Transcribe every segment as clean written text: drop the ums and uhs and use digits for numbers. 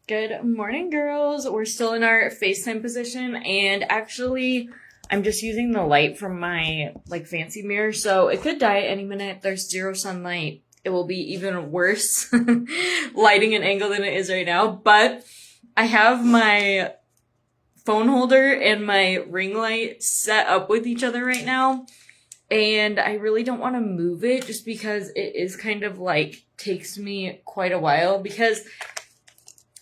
Good morning, girls. We're still in our FaceTime position, and actually, I'm just using the light from my, fancy mirror, so it could die at any minute. There's zero sunlight. It will be even worse lighting and angle than it is right now, but I have my phone holder and my ring light set up with each other right now, and I really don't want to move it just because it is kind of takes me quite a while, because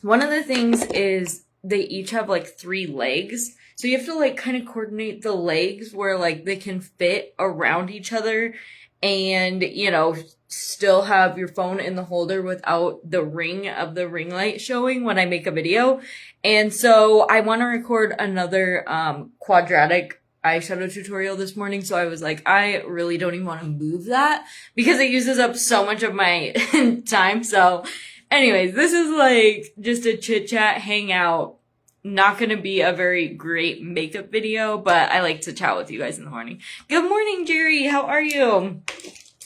one of the things is they each have 3 legs. So you have to kind of coordinate the legs where they can fit around each other and, still have your phone in the holder without the ring of the ring light showing when I make a video. And so I want to record another quadratic eyeshadow tutorial this morning. So I was like, I really don't even want to move that because it uses up so much of my time. So anyways, this is just a chit chat hangout. Not going to be a very great makeup video, but I like to chat with you guys in the morning. Good morning, Jerry. How are you?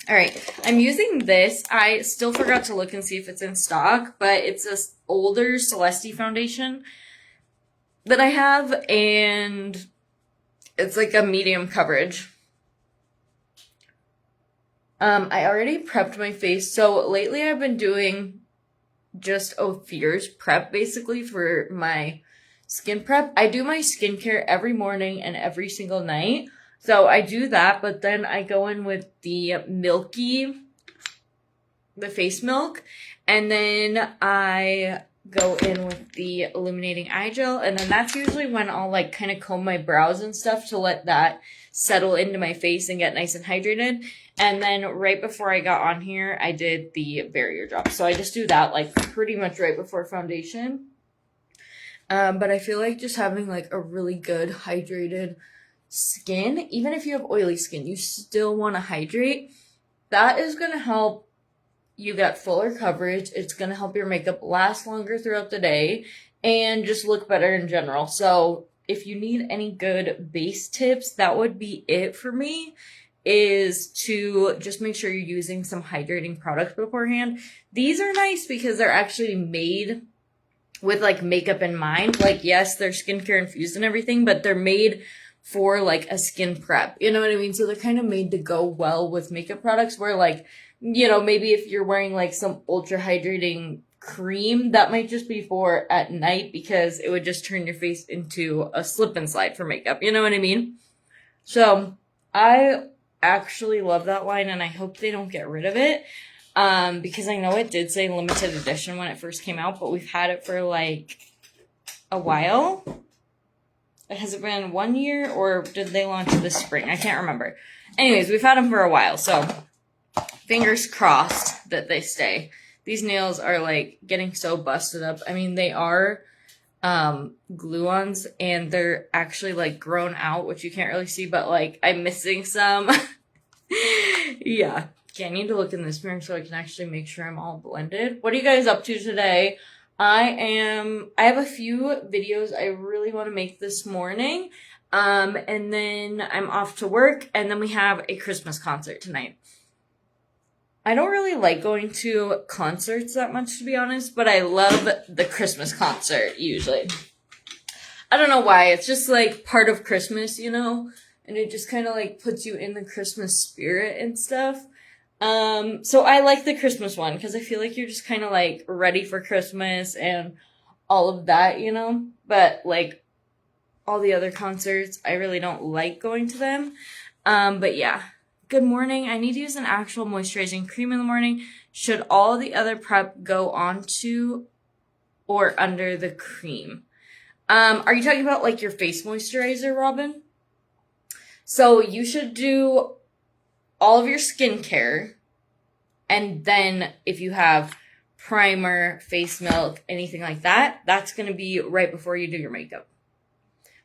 All right. I'm using this. I still forgot to look and see if it's in stock, but it's this older Celeste foundation that I have, and it's a medium coverage. I already prepped my face. So lately I've been doing just Ophir's prep basically for my skin prep. I do my skincare every morning and every single night. So I do that, but then I go in with the face milk, and then I go in with the illuminating eye gel, and then that's usually when I'll kind of comb my brows and stuff to let that settle into my face and get nice and hydrated. And then right before I got on here, I did the barrier drop. So I just do that pretty much right before foundation. But I feel just having a really good hydrated skin, even if you have oily skin, you still want to hydrate. That is going to help you get fuller coverage. It's going to help your makeup last longer throughout the day and just look better in general. So if you need any good base tips, that would be it for me, is to just make sure you're using some hydrating products beforehand. These are nice because they're actually made with makeup in mind. Yes, they're skincare infused and everything, but they're made for a skin prep. You know what I mean? So they're kind of made to go well with makeup products where maybe if you're wearing some ultra hydrating cream, that might just be for at night because it would just turn your face into a slip and slide for makeup. You know what I mean? So I actually love that line, and I hope they don't get rid of it. Because I know it did say limited edition when it first came out, but we've had it for a while. Has it been 1 year, or did they launch this spring? I can't remember. Anyways, we've had them for a while, so fingers crossed that they stay. These nails are getting so busted up. I mean, they are glue-ons, and they're actually grown out, which you can't really see, but I'm missing some. Yeah. Okay, I need to look in this mirror so I can actually make sure I'm all blended. What are you guys up to today? I have a few videos I really want to make this morning. And then I'm off to work, and then we have a Christmas concert tonight. I don't really like going to concerts that much, to be honest, but I love the Christmas concert usually. I don't know why. It's just part of Christmas, and it just kind of puts you in the Christmas spirit and stuff. So I like the Christmas one because I feel you're just kind of ready for Christmas and all of that, but all the other concerts, I really don't like going to them. But yeah. Good morning. I need to use an actual moisturizing cream in the morning. Should all the other prep go onto or under the cream? Are you talking about your face moisturizer, Robin? So you should do all of your skincare, and then if you have primer, face milk, anything like that, that's going to be right before you do your makeup.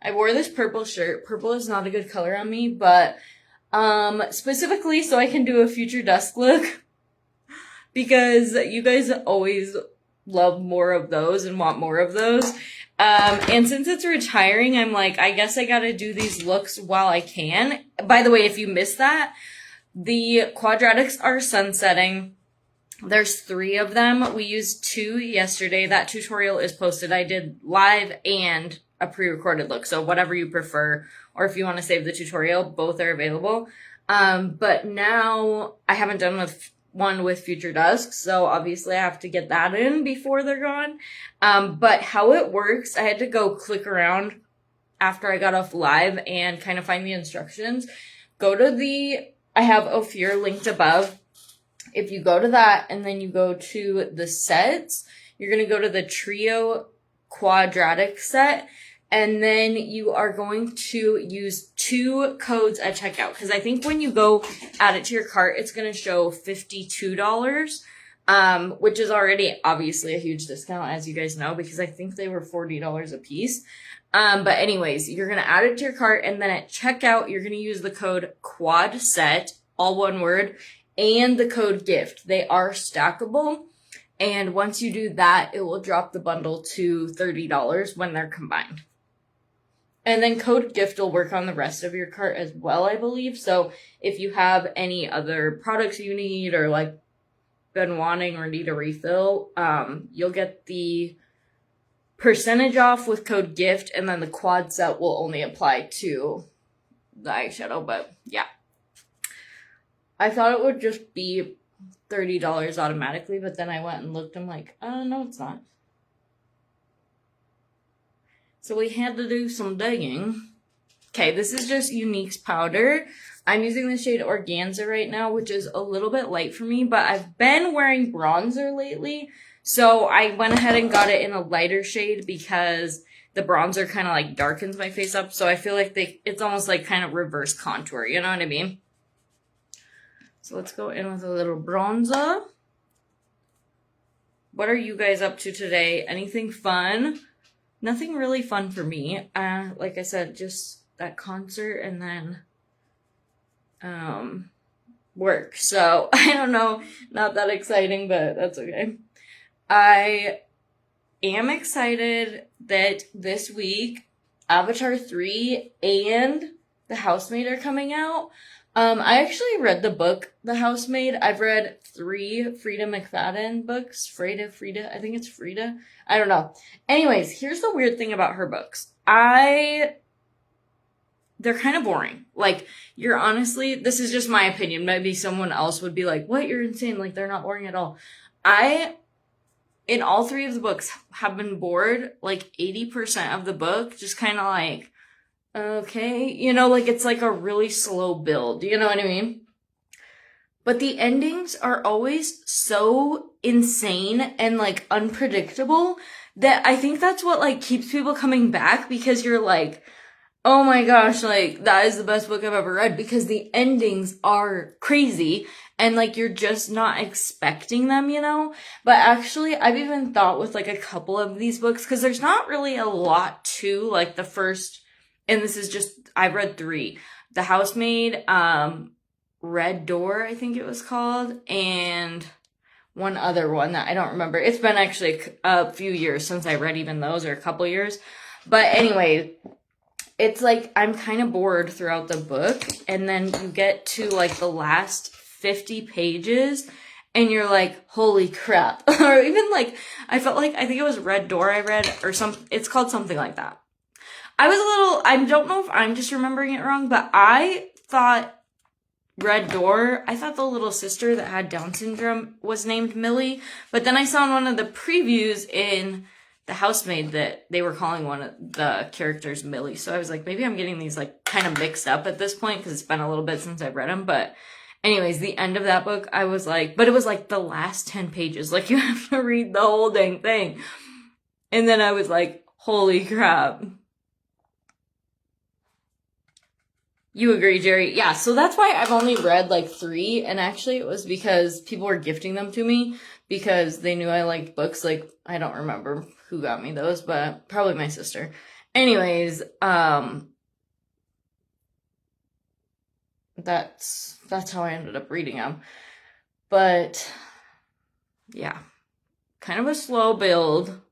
I wore this purple shirt. Purple is not a good color on me, but specifically so I can do a future dusk look, because you guys always love more of those and want more of those. And since it's retiring, I'm I guess I gotta do these looks while I can. By the way, if you missed that, the quadratics are sunsetting. There's 3 of them. We used 2 yesterday. That tutorial is posted. I did live and a pre-recorded look, so whatever you prefer, or if you want to save the tutorial, both are available. But now I haven't done one with Future Dusk, so obviously I have to get that in before they're gone. But how it works, I had to go click around after I got off live and kind of find the instructions. I have Ophir linked above. If you go to that and then you go to the sets, you're going to go to the trio quadratic set, and then you are going to use 2 codes at checkout. Because I think when you go add it to your cart, it's going to show $52, which is already obviously a huge discount, as you guys know, because I think they were $40 a piece. But anyways, you're going to add it to your cart, and then at checkout, you're going to use the code QUADSET, all one word, and the code GIFT. They are stackable. And once you do that, it will drop the bundle to $30 when they're combined. And then code GIFT will work on the rest of your cart as well, I believe. So if you have any other products you need or like been wanting or need a refill, you'll get the percentage off with code GIFT, and then the quad set will only apply to the eyeshadow. But yeah, I thought it would just be $30 automatically, but then I went and looked. I'm like, no, it's not. So we had to do some digging. Okay, this is just Unique's powder. I'm using the shade Organza right now, which is a little bit light for me, but I've been wearing bronzer lately. So I went ahead and got it in a lighter shade because the bronzer kind of like darkens my face up. So I feel like it's almost like kind of reverse contour, you know what I mean? So let's go in with a little bronzer. What are you guys up to today? Anything fun? Nothing really fun for me. Like I said, just that concert and then work. So I don't know, not that exciting, but that's okay. I am excited that this week Avatar 3 and The Housemaid are coming out. I actually read the book, The Housemaid. I've read 3 Frida McFadden books. Frida, I think it's Frida. I don't know. Anyways, here's the weird thing about her books. They're kind of boring. Like, this is just my opinion. Maybe someone else would be like, what? You're insane. Like, they're not boring at all. In all 3 of the books, have been bored, like 80% of the book, just kind of like, okay, you know, like it's like a really slow build, you know what I mean? But the endings are always so insane and like unpredictable that I think that's what like keeps people coming back, because you're like, oh my gosh, like that is the best book I've ever read, because the endings are crazy and like you're just not expecting them, you know? But actually, I've even thought with like a couple of these books, because there's not really a lot to like the first. And this is just, I've read 3. The Housemaid, Red Door, I think it was called, and one other one that I don't remember. It's been actually a few years since I read even those, or a couple years. But anyway, it's like I'm kind of bored throughout the book, and then you get to like the last 50 pages, and you're like, holy crap. Or even like, I think it was Red Door I read, or it's called something like that. I don't know if I'm just remembering it wrong, but I thought Red Door, I thought the little sister that had Down syndrome was named Millie, but then I saw in one of the previews in The Housemaid that they were calling one of the characters Millie, so I was like, maybe I'm getting these like kind of mixed up at this point, because it's been a little bit since I've read them, but anyways, the end of that book, I was like, but it was like the last 10 pages, like you have to read the whole dang thing, and then I was like, holy crap. You agree, Jerry? Yeah, so that's why I've only read like 3, and actually it was because people were gifting them to me because they knew I liked books. Like, I don't remember who got me those, but probably my sister. Anyways, that's how I ended up reading them. But yeah, kind of a slow build,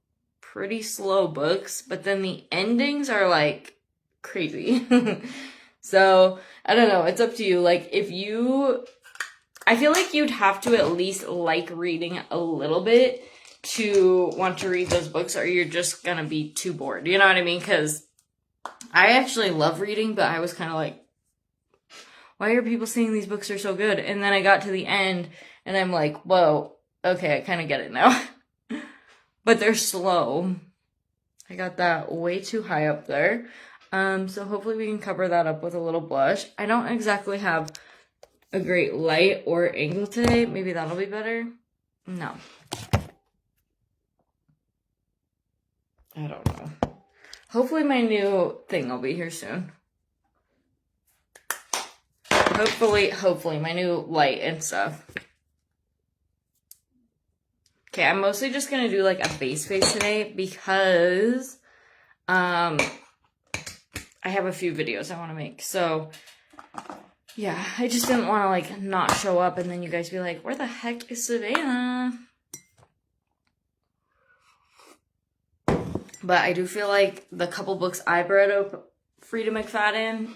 pretty slow books, but then the endings are like crazy. So, I don't know, it's up to you. Like, if you I feel like you'd have to at least like reading a little bit to want to read those books, or you're just gonna be too bored. You know what I mean? Because I actually love reading, but I was kind of like, why are people saying these books are so good? And then I got to the end, and I'm like, whoa, okay, I kind of get it now. But they're slow. I got that way too high up there. So hopefully we can cover that up with a little blush. I don't exactly have a great light or angle today. Maybe that'll be better. No. I don't know. Hopefully my new thing will be here soon. Hopefully my new light and stuff. Okay, I'm mostly just gonna do like a base face today because I have a few videos I want to make. So yeah, I just didn't want to like not show up and then you guys be like, where the heck is Savannah? But I do feel like the couple books I've read Frida McFadden,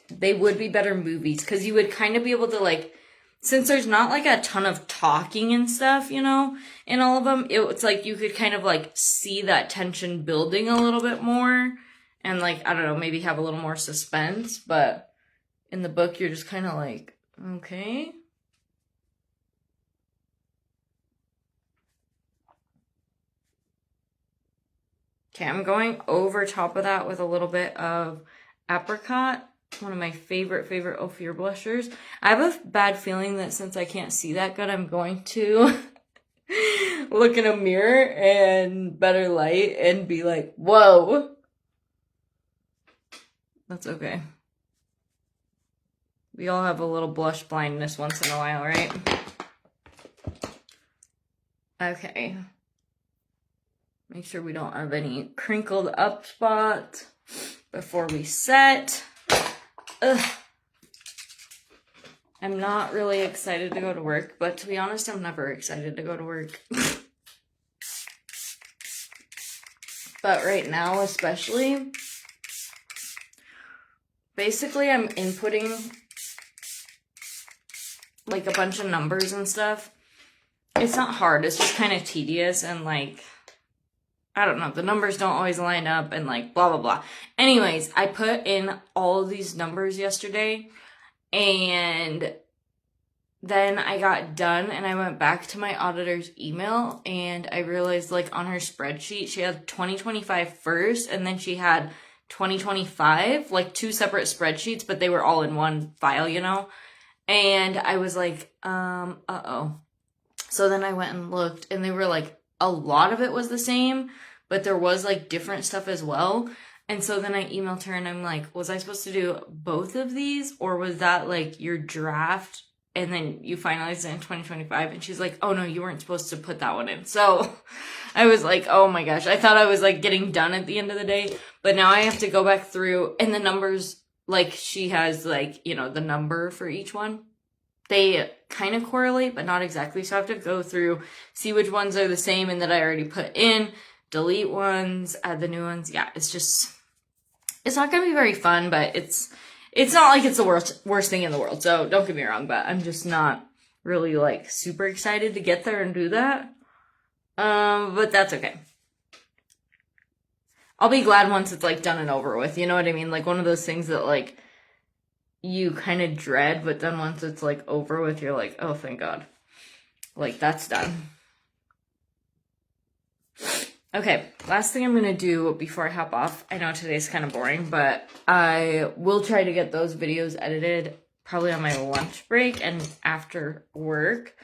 they would be better movies because you would kind of be able to like, since there's not like a ton of talking and stuff, you know, in all of them, it's like you could kind of like see that tension building a little bit more and like, I don't know, maybe have a little more suspense, but in the book you're just kind of like, okay. Okay, I'm going over top of that with a little bit of Apricot, one of my favorite Ophir blushers. I have a bad feeling that since I can't see that good, I'm going to look in a mirror and better light and be like, whoa. That's okay. We all have a little blush blindness once in a while, right? Okay. Make sure we don't have any crinkled up spots before we set. Ugh. I'm not really excited to go to work, but to be honest, I'm never excited to go to work. But right now, especially, basically I'm inputting like a bunch of numbers and stuff. It's not hard, it's just kind of tedious and like, I don't know, the numbers don't always line up and like blah, blah, blah. Anyways, I put in all of these numbers yesterday and then I got done and I went back to my auditor's email and I realized like on her spreadsheet, she had 2025 first and then she had 2025, like two separate spreadsheets, but they were all in one file, you know? And I was like, uh-oh. So then I went and looked and they were like, a lot of it was the same, but there was like different stuff as well. And so then I emailed her and I'm like, was I supposed to do both of these or was that like your draft and then you finalized it in 2025? And she's like, oh no, you weren't supposed to put that one in. So I was like, oh my gosh, I thought I was like getting done at the end of the day, but now I have to go back through and the numbers, like she has like, you know, the number for each one. They kind of correlate, but not exactly. So I have to go through, see which ones are the same and that I already put in, delete ones, add the new ones. Yeah, it's just, it's not going to be very fun, but it's not like it's the worst thing in the world. So don't get me wrong, but I'm just not really like super excited to get there and do that. But that's okay. I'll be glad once it's like done and over with. You know what I mean? Like one of those things that like, you kind of dread, but then once it's like over with, you're like, oh, thank God. Like that's done. Okay, last thing I'm going to do before I hop off. I know today's kind of boring, but I will try to get those videos edited probably on my lunch break and after work.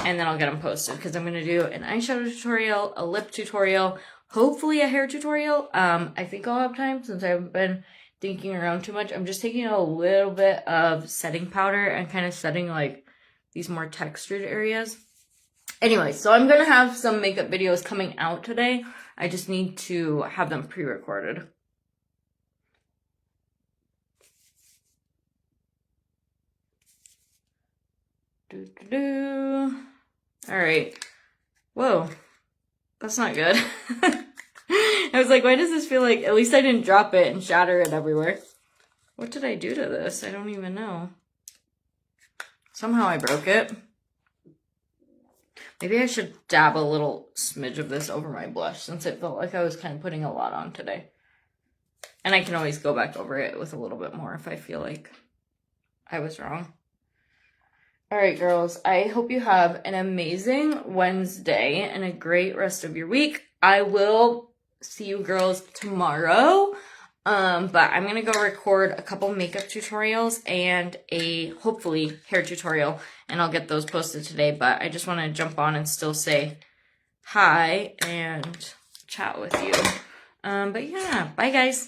And then I'll get them posted because I'm going to do an eyeshadow tutorial, a lip tutorial, hopefully a hair tutorial. I think I'll have time since I haven't been thinking around too much. I'm just taking a little bit of setting powder and kind of setting like these more textured areas. Anyway, so I'm going to have some makeup videos coming out today. I just need to have them pre-recorded. All right. Whoa, that's not good. I was like, why does this feel like, at least I didn't drop it and shatter it everywhere. What did I do to this? I don't even know. Somehow I broke it. Maybe I should dab a little smidge of this over my blush since it felt like I was kind of putting a lot on today. And I can always go back over it with a little bit more if I feel like I was wrong. All right, girls, I hope you have an amazing Wednesday and a great rest of your week. I will see you girls tomorrow. But I'm going to go record a couple makeup tutorials and a, hopefully, hair tutorial. And I'll get those posted today. But I just want to jump on and still say hi and chat with you. But yeah, bye guys.